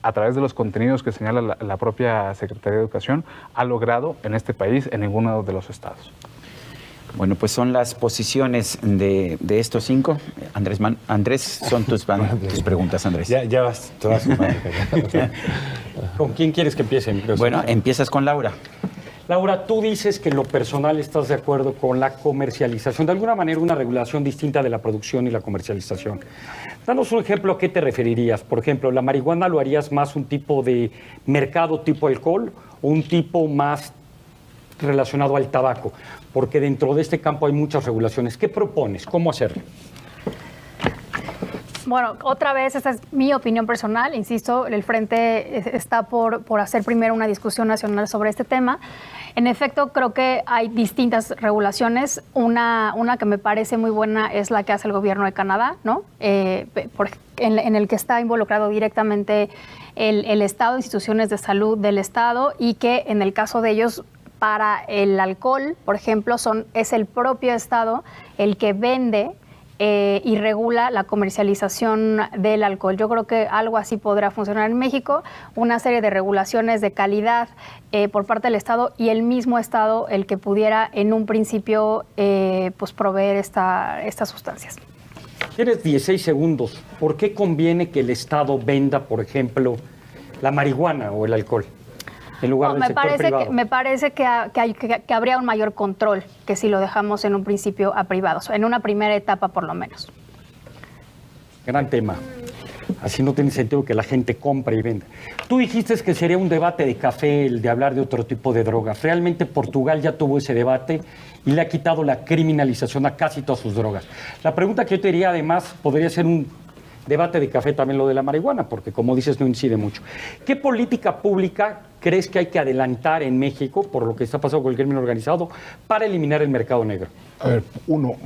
Speaker 5: a través de los contenidos que señala la propia Secretaría de Educación, ha logrado en este país, en ninguno de los estados.
Speaker 2: Bueno, pues son las posiciones de estos 5. Andrés, son tus preguntas, Andrés.
Speaker 4: Ya vas, te vas a sumar.
Speaker 1: ¿Con quién quieres que empiece?
Speaker 2: Bueno, empiezas con Laura.
Speaker 1: Laura, tú dices que en lo personal estás de acuerdo con la comercialización, de alguna manera una regulación distinta de la producción y la comercialización. Danos un ejemplo, ¿a qué te referirías? Por ejemplo, ¿la marihuana lo harías más un tipo de mercado tipo alcohol o un tipo más relacionado al tabaco? Porque dentro de este campo hay muchas regulaciones. ¿Qué propones? ¿Cómo hacerlo?
Speaker 6: Bueno, otra vez, esta es mi opinión personal. Insisto, el Frente está por hacer primero una discusión nacional sobre este tema. En efecto, creo que hay distintas regulaciones. Una que me parece muy buena es la que hace el gobierno de Canadá, ¿no? En el que está involucrado directamente el Estado, instituciones de salud del Estado, y que en el caso de ellos, para el alcohol, por ejemplo, es el propio Estado el que vende y regula la comercialización del alcohol. Yo creo que algo así podrá funcionar en México, una serie de regulaciones de calidad por parte del Estado y el mismo Estado el que pudiera en un principio pues proveer estas sustancias.
Speaker 1: Tienes 16 segundos. ¿Por qué conviene que el Estado venda, por ejemplo, la marihuana o el alcohol en lugar del sector privado?
Speaker 6: Me parece que habría un mayor control que si lo dejamos en un principio a privados, en una primera etapa por lo menos.
Speaker 1: Gran tema. Así no tiene sentido que la gente compre y venda. Tú dijiste que sería un debate de café el de hablar de otro tipo de drogas. Realmente Portugal ya tuvo ese debate y le ha quitado la criminalización a casi todas sus drogas. La pregunta que yo te diría, además, podría ser un debate de café también lo de la marihuana, porque como dices no incide mucho. ¿Qué política pública crees que hay que adelantar en México, por lo que está pasando con el crimen organizado, para eliminar el mercado negro?
Speaker 7: A ver,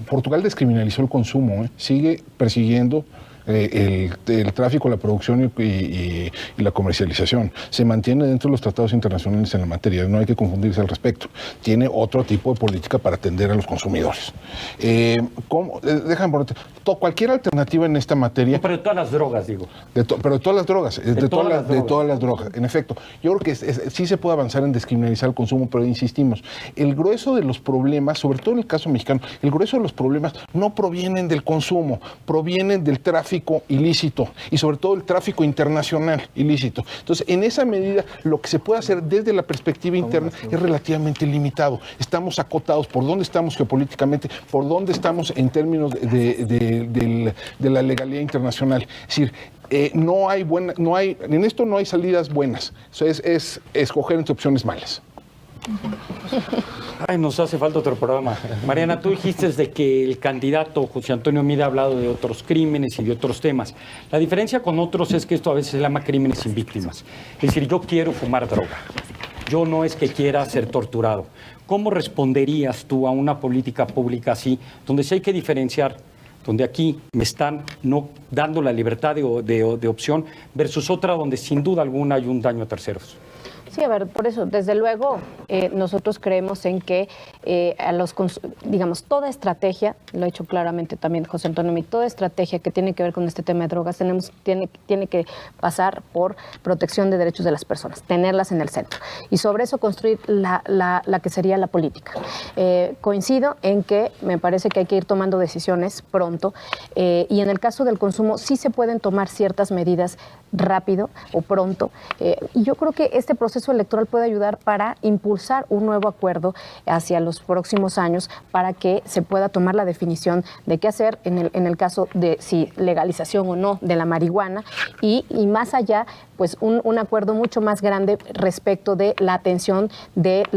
Speaker 7: Portugal descriminalizó el consumo, sigue persiguiendo el tráfico, la producción y la comercialización. Se mantiene dentro de los tratados internacionales en la materia, no hay que confundirse al respecto. Tiene otro tipo de política para atender a los consumidores. Déjame ponerte, cualquier alternativa en esta materia...
Speaker 1: No, pero de todas las drogas, digo.
Speaker 7: Pero de todas las drogas, de todas las drogas. En efecto, yo creo que sí se puede avanzar en descriminalizar el consumo, pero insistimos, el grueso de los problemas, sobre todo en el caso mexicano, el grueso de los problemas no provienen del consumo, provienen del tráfico ilícito y sobre todo el tráfico internacional ilícito. Entonces, en esa medida, lo que se puede hacer desde la perspectiva interna es relativamente limitado. Estamos acotados por dónde estamos geopolíticamente, por dónde estamos en términos de la legalidad internacional. Es decir, en esto no hay salidas buenas. Eso es escoger entre opciones malas.
Speaker 1: Ay, nos hace falta otro programa. Mariana, tú dijiste de que el candidato José Antonio Meade ha hablado de otros crímenes y de otros temas. La diferencia con otros es que esto a veces se llama crímenes sin víctimas. Es decir, yo quiero fumar droga. Yo no es que quiera ser torturado. ¿Cómo responderías tú a una política pública así, donde sí hay que diferenciar, donde aquí me están no dando la libertad de opción, versus otra donde sin duda alguna hay un daño a terceros?
Speaker 3: Sí, a ver, por eso, desde luego, nosotros creemos en que digamos, toda estrategia, lo ha dicho claramente también José Antonio Meade, toda estrategia que tiene que ver con este tema de drogas tiene que pasar por protección de derechos de las personas, tenerlas en el centro. Y sobre eso construir la que sería la política. Coincido en que me parece que hay que ir tomando decisiones pronto y en el caso del consumo sí se pueden tomar ciertas medidas rápido o pronto. Y yo creo que este proceso electoral puede ayudar para impulsar un nuevo acuerdo hacia los próximos años para que se pueda tomar la definición de qué hacer en el caso de si legalización o no de la marihuana y más allá, pues un acuerdo mucho más grande respecto de la atención de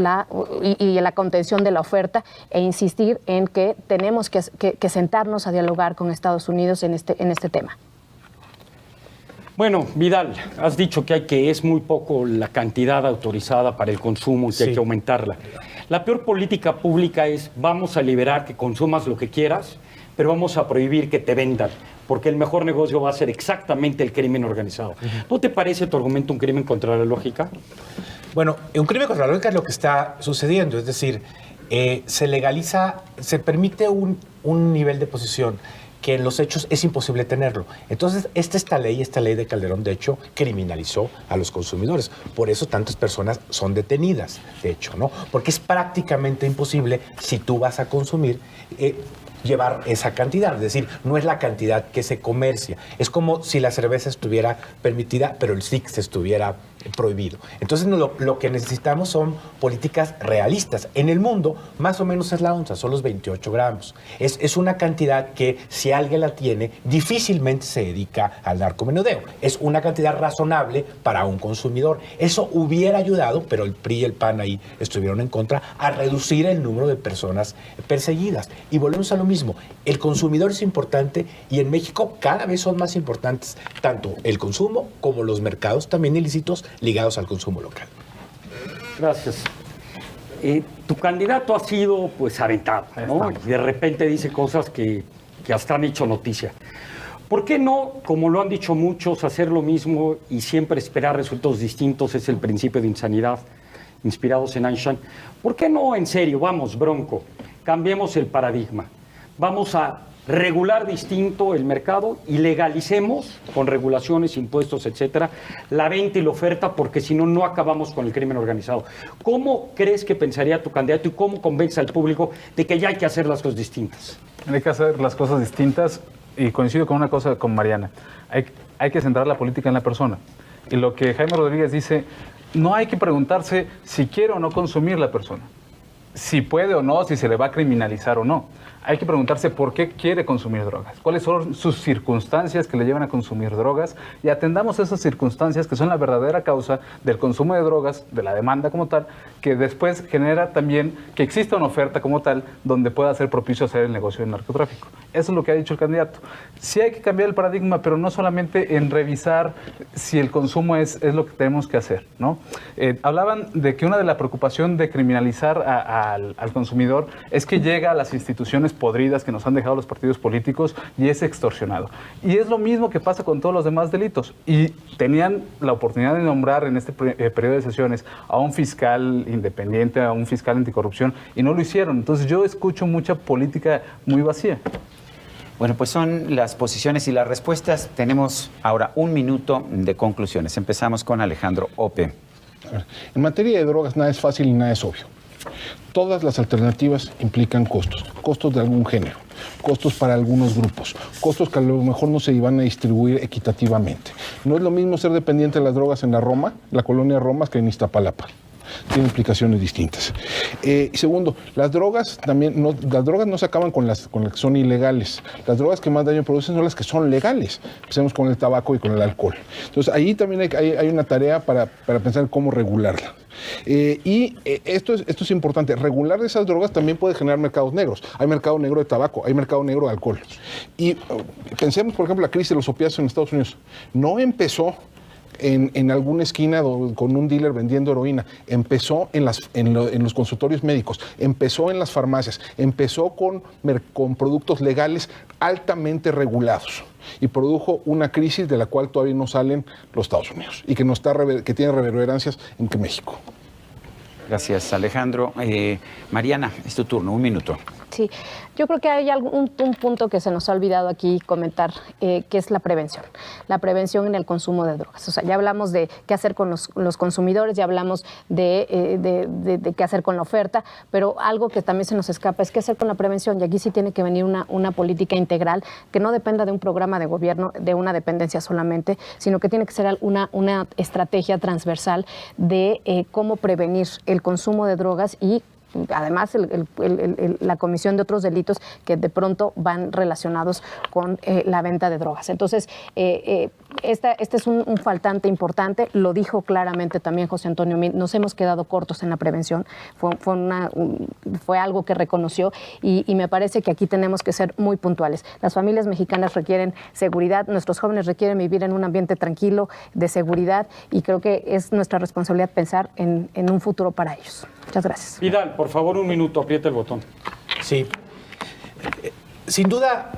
Speaker 3: y la contención de la oferta e insistir en que tenemos que sentarnos a dialogar con Estados Unidos en este tema.
Speaker 1: Bueno, Vidal, has dicho que es muy poco la cantidad autorizada para el consumo y que hay que aumentarla. La peor política pública es vamos a liberar que consumas lo que quieras, pero vamos a prohibir que te vendan, porque el mejor negocio va a ser exactamente el crimen organizado. ¿No te parece tu argumento un crimen contra la lógica?
Speaker 4: Bueno, un crimen contra la lógica es lo que está sucediendo, es decir, se legaliza, se permite un nivel de posesión que en los hechos es imposible tenerlo. Entonces, esta ley de Calderón, de hecho, criminalizó a los consumidores. Por eso tantas personas son detenidas, de hecho, ¿no? Porque es prácticamente imposible, si tú vas a consumir, llevar esa cantidad. Es decir, no es la cantidad que se comercia. Es como si la cerveza estuviera permitida, pero el Six estuviera prohibido. Entonces, lo que necesitamos son políticas realistas. En el mundo, más o menos es la onza, son los 28 gramos. Es una cantidad que, si alguien la tiene, difícilmente se dedica al narcomenudeo. Es una cantidad razonable para un consumidor. Eso hubiera ayudado, pero el PRI y el PAN ahí estuvieron en contra, a reducir el número de personas perseguidas. Y volvemos a lo mismo. El consumidor es importante y en México cada vez son más importantes tanto el consumo como los mercados también ilícitos ligados al consumo local.
Speaker 1: Gracias. Tu candidato ha sido pues aventado, ¿no? Y de repente dice cosas que hasta han hecho noticia. ¿Por qué no, como lo han dicho muchos, hacer lo mismo y siempre esperar resultados distintos? Es el principio de insanidad, inspirados en Einstein. ¿Por qué no, en serio, vamos, Bronco, cambiemos el paradigma? Vamos a regular distinto el mercado y legalicemos con regulaciones, impuestos, etcétera, la venta y la oferta, porque si no, no acabamos con el crimen organizado. ¿Cómo crees que pensaría tu candidato y cómo convence al público de que ya hay que hacer las cosas distintas?
Speaker 5: Hay que hacer las cosas distintas y coincido con una cosa con Mariana. Hay que centrar la política en la persona. Y lo que Jaime Rodríguez dice, no hay que preguntarse si quiere o no consumir la persona, si puede o no, si se le va a criminalizar o no. Hay que preguntarse por qué quiere consumir drogas, cuáles son sus circunstancias que le llevan a consumir drogas y atendamos esas circunstancias que son la verdadera causa del consumo de drogas, de la demanda como tal, que después genera también que exista una oferta como tal donde pueda ser propicio hacer el negocio del narcotráfico. Eso es lo que ha dicho el candidato. Sí hay que cambiar el paradigma, pero no solamente en revisar si el consumo es lo que tenemos que hacer, ¿no? Hablaban de que una de la preocupación de criminalizar al consumidor es que llega a las instituciones podridas que nos han dejado los partidos políticos y es extorsionado. Y es lo mismo que pasa con todos los demás delitos. Y tenían la oportunidad de nombrar en este periodo de sesiones a un fiscal independiente, a un fiscal anticorrupción, y no lo hicieron. Entonces yo escucho mucha política muy vacía.
Speaker 2: Bueno, pues son las posiciones y las respuestas. Tenemos ahora un minuto de conclusiones. Empezamos con Alejandro Ope.
Speaker 7: En materia de drogas nada es fácil y nada es obvio. Todas las alternativas implican costos de algún género, costos para algunos grupos, costos que a lo mejor no se iban a distribuir equitativamente. No es lo mismo ser dependiente de las drogas en la colonia Roma, que en Iztapalapa. Tiene implicaciones distintas. Segundo, las drogas no se acaban con las que son ilegales. Las drogas que más daño producen son las que son legales. Empecemos con el tabaco y con el alcohol. Entonces, ahí también hay una tarea para pensar cómo regularla. Esto es importante. Regular esas drogas también puede generar mercados negros. Hay mercado negro de tabaco, hay mercado negro de alcohol. Y pensemos, por ejemplo, la crisis de los opiáceos en Estados Unidos. No empezó en alguna esquina con un dealer vendiendo heroína, empezó en los consultorios médicos, empezó en las farmacias, empezó con productos legales altamente regulados y produjo una crisis de la cual todavía no salen los Estados Unidos y que tiene reverberancias en México.
Speaker 2: Gracias, Alejandro. Mariana, es tu turno, 1 minuto.
Speaker 3: Sí, yo creo que hay un punto que se nos ha olvidado aquí comentar, que es la prevención en el consumo de drogas. O sea, ya hablamos de qué hacer con los consumidores, ya hablamos de qué hacer con la oferta, pero algo que también se nos escapa es qué hacer con la prevención, y aquí sí tiene que venir una política integral que no dependa de un programa de gobierno, de una dependencia solamente, sino que tiene que ser una estrategia transversal de cómo prevenir el consumo de drogas y además la comisión de otros delitos que de pronto van relacionados con la venta de drogas. Entonces, este es un faltante importante, lo dijo claramente también José Antonio Meade, nos hemos quedado cortos en la prevención, fue algo que reconoció y me parece que aquí tenemos que ser muy puntuales. Las familias mexicanas requieren seguridad, nuestros jóvenes requieren vivir en un ambiente tranquilo, de seguridad, y creo que es nuestra responsabilidad pensar en un futuro para ellos. Muchas gracias.
Speaker 1: Vidal, por favor, 1 minuto, aprieta el botón.
Speaker 4: Sí. Sin duda,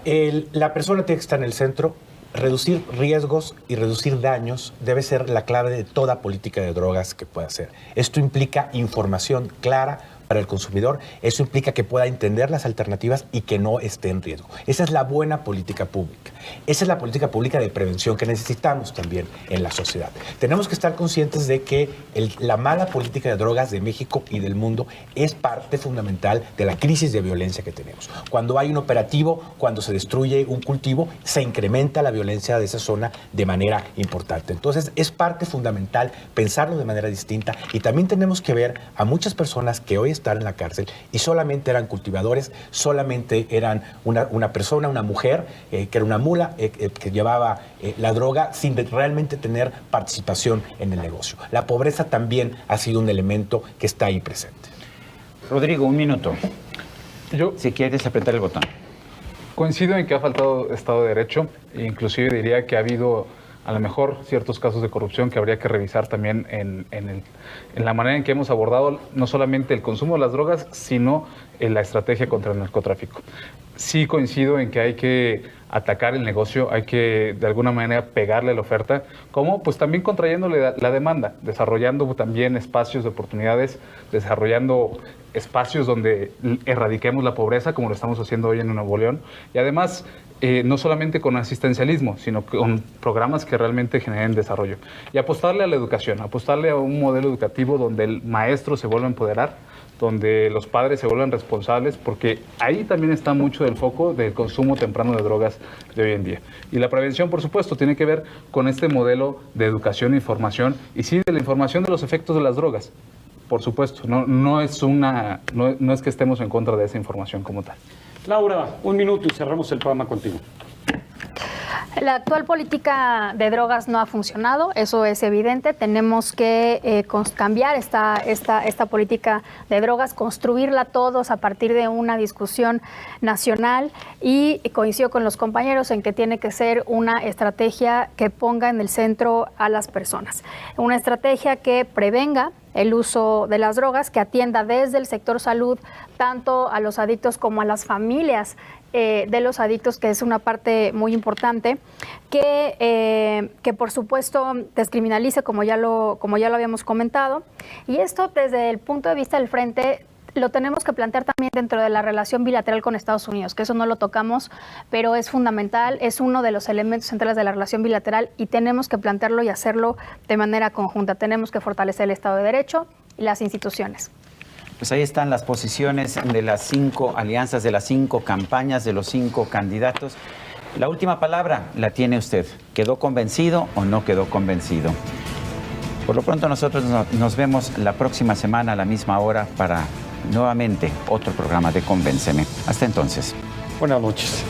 Speaker 4: la persona tiene que estar en el centro. Reducir riesgos y reducir daños debe ser la clave de toda política de drogas que pueda hacer. Esto implica información clara para el consumidor, eso implica que pueda entender las alternativas y que no esté en riesgo. Esa es la buena política pública. Esa es la política pública de prevención que necesitamos también en la sociedad. Tenemos que estar conscientes de que la mala política de drogas de México y del mundo es parte fundamental de la crisis de violencia que tenemos. Cuando hay un operativo, cuando se destruye un cultivo, se incrementa la violencia de esa zona de manera importante. Entonces, es parte fundamental pensarlo de manera distinta, y también tenemos que ver a muchas personas que hoy están en la cárcel y solamente eran cultivadores, solamente eran una persona, una mujer, que era una mula, que llevaba la droga sin realmente tener participación en el negocio. La pobreza también ha sido un elemento que está ahí presente.
Speaker 2: Rodrigo, 1 minuto. Si quieres apretar el botón.
Speaker 5: Coincido en que ha faltado Estado de Derecho, e inclusive diría que ha habido a lo mejor ciertos casos de corrupción que habría que revisar también en la manera en que hemos abordado no solamente el consumo de las drogas, sino en la estrategia contra el narcotráfico. Sí coincido en que hay que atacar el negocio, hay que de alguna manera pegarle la oferta, como pues también contrayéndole la demanda, desarrollando también espacios de oportunidades, desarrollando espacios donde erradiquemos la pobreza, como lo estamos haciendo hoy en Nuevo León, y además no solamente con asistencialismo, sino con programas que realmente generen desarrollo. Y apostarle a la educación, apostarle a un modelo educativo donde el maestro se vuelva a empoderar, donde los padres se vuelvan responsables, porque ahí también está mucho del foco del consumo temprano de drogas de hoy en día. Y la prevención, por supuesto, tiene que ver con este modelo de educación e información, y sí, de la información de los efectos de las drogas. Por supuesto, no es que estemos en contra de esa información como tal.
Speaker 1: Laura, 1 minuto y cerramos el programa contigo.
Speaker 6: La actual política de drogas no ha funcionado, eso es evidente. Tenemos que cambiar esta política de drogas, construirla todos a partir de una discusión nacional, y coincido con los compañeros en que tiene que ser una estrategia que ponga en el centro a las personas. Una estrategia que prevenga el uso de las drogas, que atienda desde el sector salud tanto a los adictos como a las familias de los adictos, que es una parte muy importante, que por supuesto descriminalice, como ya lo habíamos comentado. Y esto, desde el punto de vista del frente, lo tenemos que plantear también dentro de la relación bilateral con Estados Unidos, que eso no lo tocamos, pero es fundamental, es uno de los elementos centrales de la relación bilateral, y tenemos que plantearlo y hacerlo de manera conjunta. Tenemos que fortalecer el Estado de Derecho y las instituciones.
Speaker 2: Pues ahí están las posiciones de las 5 alianzas, de las 5 campañas, de los 5 candidatos. La última palabra la tiene usted. ¿Quedó convencido o no quedó convencido? Por lo pronto nosotros nos vemos la próxima semana a la misma hora para nuevamente otro programa de Convénceme. Hasta entonces.
Speaker 1: Buenas noches.